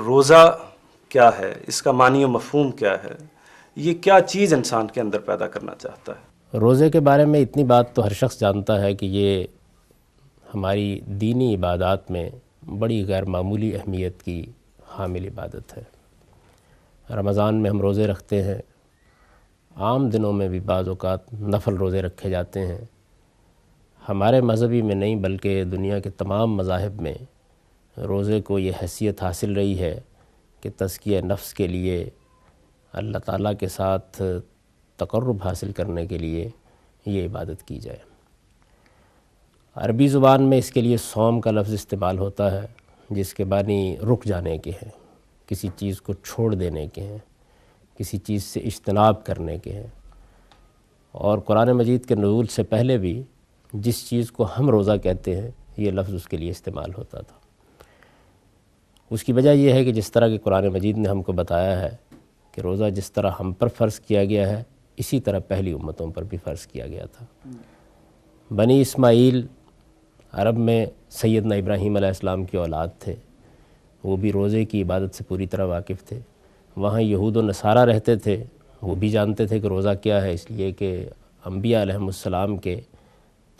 روزہ کیا ہے، اس کا معنی و مفہوم کیا ہے، یہ کیا چیز انسان کے اندر پیدا کرنا چاہتا ہے؟ روزے کے بارے میں اتنی بات تو ہر شخص جانتا ہے کہ یہ ہماری دینی عبادات میں بڑی غیر معمولی اہمیت کی حامل عبادت ہے۔ رمضان میں ہم روزے رکھتے ہیں، عام دنوں میں بھی بعض اوقات نفل روزے رکھے جاتے ہیں۔ ہمارے مذہبی میں نہیں بلکہ دنیا کے تمام مذاہب میں روزے کو یہ حیثیت حاصل رہی ہے کہ تزکیہ نفس کے لیے، اللہ تعالیٰ کے ساتھ تقرب حاصل کرنے کے لیے یہ عبادت کی جائے۔ عربی زبان میں اس کے لیے صوم کا لفظ استعمال ہوتا ہے، جس کے معنی رک جانے کے ہیں، کسی چیز کو چھوڑ دینے کے ہیں، کسی چیز سے اجتناب کرنے کے ہیں۔ اور قرآن مجید کے نزول سے پہلے بھی جس چیز کو ہم روزہ کہتے ہیں یہ لفظ اس کے لیے استعمال ہوتا تھا۔ اس کی وجہ یہ ہے کہ جس طرح کہ قرآن مجید نے ہم کو بتایا ہے کہ روزہ جس طرح ہم پر فرض کیا گیا ہے اسی طرح پہلی امتوں پر بھی فرض کیا گیا تھا۔ بنی اسماعیل عرب میں سیدنا ابراہیم علیہ السلام کی اولاد تھے، وہ بھی روزے کی عبادت سے پوری طرح واقف تھے۔ وہاں یہود و نصارہ رہتے تھے، وہ بھی جانتے تھے کہ روزہ کیا ہے، اس لیے کہ انبیاء علیہم السلام کے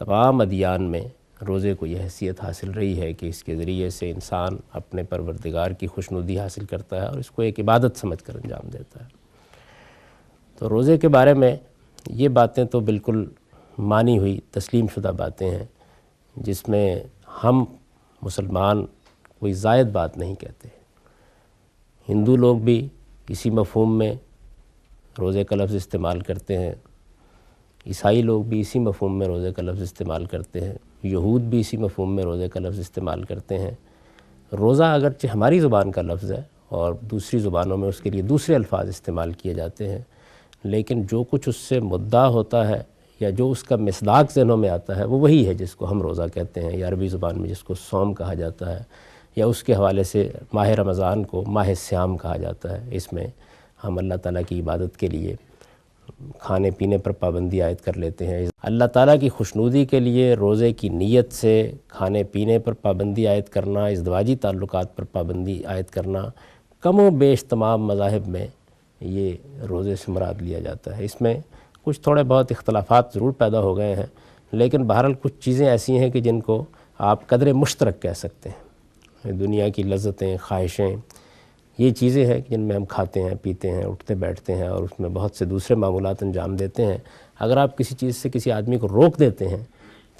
تمام ادیان میں روزے کو یہ حیثیت حاصل رہی ہے کہ اس کے ذریعے سے انسان اپنے پروردگار کی خوشنودی حاصل کرتا ہے اور اس کو ایک عبادت سمجھ کر انجام دیتا ہے۔ تو روزے کے بارے میں یہ باتیں تو بالکل مانی ہوئی تسلیم شدہ باتیں ہیں، جس میں ہم مسلمان کوئی زائد بات نہیں کہتے۔ ہندو لوگ بھی اسی مفہوم میں روزے کا لفظ استعمال کرتے ہیں، عیسائی لوگ بھی اسی مفہوم میں روزے کا لفظ استعمال کرتے ہیں، یہود بھی اسی مفہوم میں روزے کا لفظ استعمال کرتے ہیں۔ روزہ اگرچہ ہماری زبان کا لفظ ہے اور دوسری زبانوں میں اس کے لیے دوسرے الفاظ استعمال کیے جاتے ہیں، لیکن جو کچھ اس سے مدعا ہوتا ہے یا جو اس کا مصداق ذہنوں میں آتا ہے وہ وہی ہے جس کو ہم روزہ کہتے ہیں، یا عربی زبان میں جس کو صوم کہا جاتا ہے، یا اس کے حوالے سے ماہ رمضان کو ماہ صیام کہا جاتا ہے۔ اس میں ہم اللہ تعالیٰ کی عبادت کے لیے کھانے پینے پر پابندی عائد کر لیتے ہیں۔ اللہ تعالیٰ کی خوشنودی کے لیے روزے کی نیت سے کھانے پینے پر پابندی عائد کرنا، ازدواجی تعلقات پر پابندی عائد کرنا، کم و بیش تمام مذاہب میں یہ روزے سے مراد لیا جاتا ہے۔ اس میں کچھ تھوڑے بہت اختلافات ضرور پیدا ہو گئے ہیں، لیکن بہرحال کچھ چیزیں ایسی ہیں کہ جن کو آپ قدر مشترک کہہ سکتے ہیں۔ دنیا کی لذتیں، خواہشیں، یہ چیزیں ہیں جن میں ہم کھاتے ہیں، پیتے ہیں، اٹھتے بیٹھتے ہیں اور اس میں بہت سے دوسرے معمولات انجام دیتے ہیں۔ اگر آپ کسی چیز سے کسی آدمی کو روک دیتے ہیں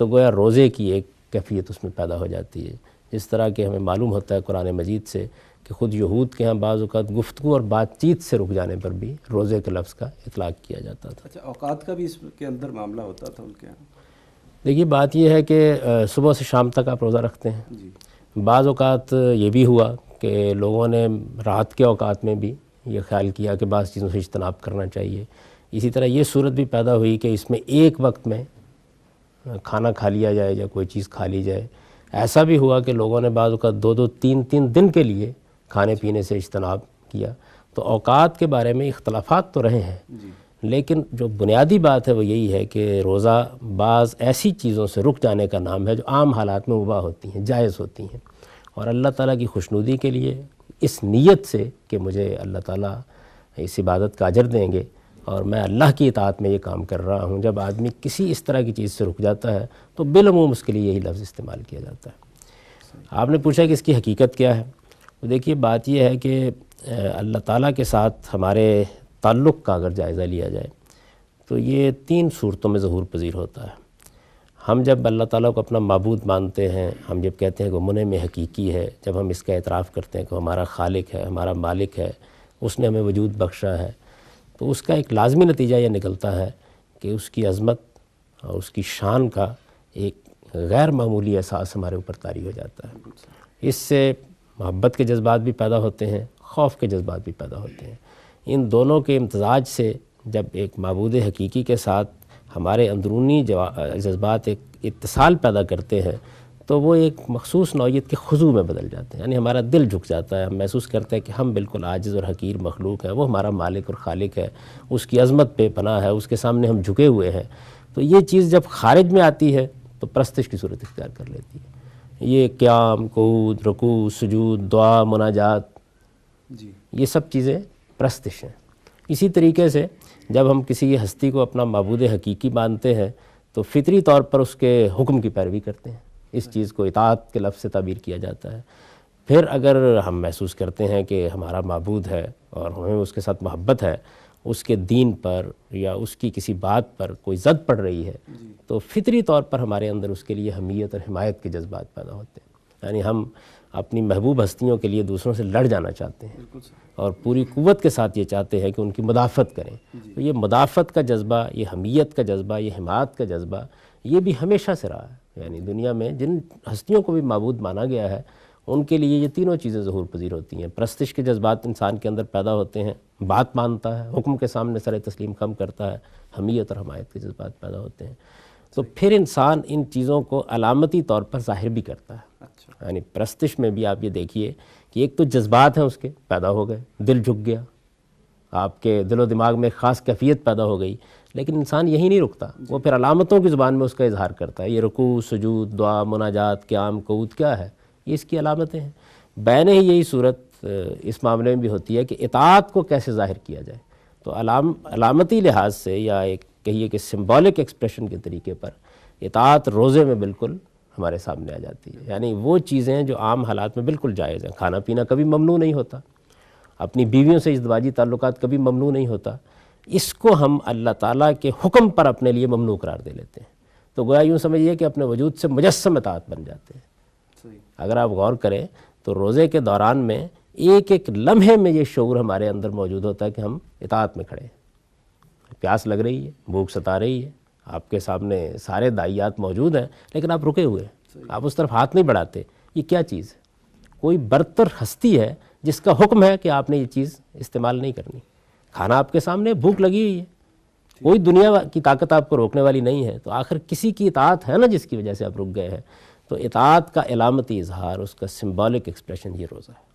تو گویا روزے کی ایک کیفیت اس میں پیدا ہو جاتی ہے، جس طرح کہ ہمیں معلوم ہوتا ہے قرآن مجید سے کہ خود یہود کے ہاں بعض اوقات گفتگو اور بات چیت سے رک جانے پر بھی روزے کے لفظ کا اطلاق کیا جاتا تھا۔ اچھا، اوقات کا بھی اس کے اندر معاملہ ہوتا تھا ان کے یہاں؟ دیکھیے بات یہ ہے کہ صبح سے شام تک آپ روزہ رکھتے ہیں۔ جی۔ بعض اوقات یہ بھی ہوا کہ لوگوں نے رات کے اوقات میں بھی یہ خیال کیا کہ بعض چیزوں سے اجتناب کرنا چاہیے۔ اسی طرح یہ صورت بھی پیدا ہوئی کہ اس میں ایک وقت میں کھانا کھا لیا جائے یا کوئی چیز کھا لی جائے۔ ایسا بھی ہوا کہ لوگوں نے بعض اوقات دو دو تین تین دن کے لیے کھانے پینے سے اجتناب کیا۔ تو اوقات کے بارے میں اختلافات تو رہے ہیں، لیکن جو بنیادی بات ہے وہ یہی ہے کہ روزہ بعض ایسی چیزوں سے رک جانے کا نام ہے جو عام حالات میں مباح ہوتی ہیں، جائز ہوتی ہیں، اور اللہ تعالیٰ کی خوشنودی کے لیے اس نیت سے کہ مجھے اللہ تعالیٰ اس عبادت کا اجر دیں گے اور میں اللہ کی اطاعت میں یہ کام کر رہا ہوں، جب آدمی کسی اس طرح کی چیز سے رک جاتا ہے تو بالعموم اس کے لیے یہی لفظ استعمال کیا جاتا ہے۔ آپ نے پوچھا کہ اس کی حقیقت کیا ہے؟ تو دیکھیے بات یہ ہے کہ اللہ تعالیٰ کے ساتھ ہمارے تعلق کا اگر جائزہ لیا جائے تو یہ تین صورتوں میں ظہور پذیر ہوتا ہے۔ ہم جب اللہ تعالیٰ کو اپنا معبود مانتے ہیں، ہم جب کہتے ہیں کہ منعم حقیقی ہے، جب ہم اس کا اعتراف کرتے ہیں کہ ہمارا خالق ہے، ہمارا مالک ہے، اس نے ہمیں وجود بخشا ہے، تو اس کا ایک لازمی نتیجہ یہ نکلتا ہے کہ اس کی عظمت اور اس کی شان کا ایک غیر معمولی احساس ہمارے اوپر طاری ہو جاتا ہے۔ اس سے محبت کے جذبات بھی پیدا ہوتے ہیں، خوف کے جذبات بھی پیدا ہوتے ہیں۔ ان دونوں کے امتزاج سے جب ایک معبود حقیقی کے ساتھ ہمارے اندرونی جذبات ایک اتصال پیدا کرتے ہیں تو وہ ایک مخصوص نوعیت کے خضوع میں بدل جاتے ہیں، یعنی ہمارا دل جھک جاتا ہے، ہم محسوس کرتے ہیں کہ ہم بالکل عاجز اور حقیر مخلوق ہیں، وہ ہمارا مالک اور خالق ہے، اس کی عظمت بے پناہ ہے، اس کے سامنے ہم جھکے ہوئے ہیں۔ تو یہ چیز جب خارج میں آتی ہے تو پرستش کی صورت اختیار کر لیتی ہے۔ یہ قیام، قعود، رکوع، سجود، دعا، مناجات، جی یہ سب چیزیں پرستش ہیں۔ اسی طریقے سے جب ہم کسی ہستی کو اپنا معبود حقیقی مانتے ہیں تو فطری طور پر اس کے حکم کی پیروی کرتے ہیں، اس چیز کو اطاعت کے لفظ سے تعبیر کیا جاتا ہے۔ پھر اگر ہم محسوس کرتے ہیں کہ ہمارا معبود ہے اور ہمیں اس کے ساتھ محبت ہے، اس کے دین پر یا اس کی کسی بات پر کوئی زد پڑ رہی ہے، تو فطری طور پر ہمارے اندر اس کے لیے حمیت اور حمایت کے جذبات پیدا ہوتے ہیں، یعنی ہم اپنی محبوب ہستیوں کے لیے دوسروں سے لڑ جانا چاہتے ہیں اور پوری قوت کے ساتھ یہ چاہتے ہیں کہ ان کی مدافعت کریں۔ تو یہ مدافعت کا جذبہ، یہ حمیت کا جذبہ، یہ حمایت کا جذبہ، یہ بھی ہمیشہ سے رہا ہے۔ یعنی دنیا میں جن ہستیوں کو بھی معبود مانا گیا ہے ان کے لیے یہ تینوں چیزیں ظہور پذیر ہوتی ہیں۔ پرستش کے جذبات انسان کے اندر پیدا ہوتے ہیں، بات مانتا ہے، حکم کے سامنے سر تسلیم خم کرتا ہے، حمیت اور حمایت کے جذبات پیدا ہوتے ہیں۔ تو پھر انسان ان چیزوں کو علامتی طور پر ظاہر بھی کرتا ہے۔ یعنی پرستش میں بھی آپ یہ دیکھیے کہ ایک تو جذبات ہیں اس کے پیدا ہو گئے، دل جھک گیا، آپ کے دل و دماغ میں خاص کیفیت پیدا ہو گئی، لیکن انسان یہی نہیں رکتا، وہ پھر علامتوں کی زبان میں اس کا اظہار کرتا ہے۔ یہ رکوع، سجود، دعا، مناجات، قیام، قعود کیا ہے؟ یہ اس کی علامتیں ہیں۔ بین ہی یہی صورت اس معاملے میں بھی ہوتی ہے کہ اطاعت کو کیسے ظاہر کیا جائے۔ تو علامتی لحاظ سے یا ایک کہیے کہ سمبولک ایکسپریشن کے طریقے پر اطاعت روزے میں بالکل ہمارے سامنے آ جاتی ہے۔ یعنی وہ چیزیں جو عام حالات میں بالکل جائز ہیں، کھانا پینا کبھی ممنوع نہیں ہوتا، اپنی بیویوں سے ازدواجی تعلقات کبھی ممنوع نہیں ہوتا، اس کو ہم اللہ تعالیٰ کے حکم پر اپنے لیے ممنوع قرار دے لیتے ہیں۔ تو گویا یوں سمجھیے کہ اپنے وجود سے مجسم اطاعت بن جاتے ہیں۔ اگر آپ غور کریں تو روزے کے دوران میں ایک ایک لمحے میں یہ شعور ہمارے اندر موجود ہوتا ہے کہ ہم اطاعت میں کھڑے ہیں۔ پیاس لگ رہی ہے، بھوک ستا رہی ہے، آپ کے سامنے سارے دائیات موجود ہیں، لیکن آپ رکے ہوئے ہیں، آپ اس طرف ہاتھ نہیں بڑھاتے۔ یہ کیا چیز ہے؟ کوئی برتر ہستی ہے جس کا حکم ہے کہ آپ نے یہ چیز استعمال نہیں کرنی۔ کھانا آپ کے سامنے، بھوک لگی ہوئی ہے، کوئی دنیا کی طاقت آپ کو روکنے والی نہیں ہے، تو آخر کسی کی اطاعت ہے نا جس کی وجہ سے آپ رک گئے ہیں۔ تو اطاعت کا علامتی اظہار، اس کا سمبولک ایکسپریشن یہ روزہ ہے۔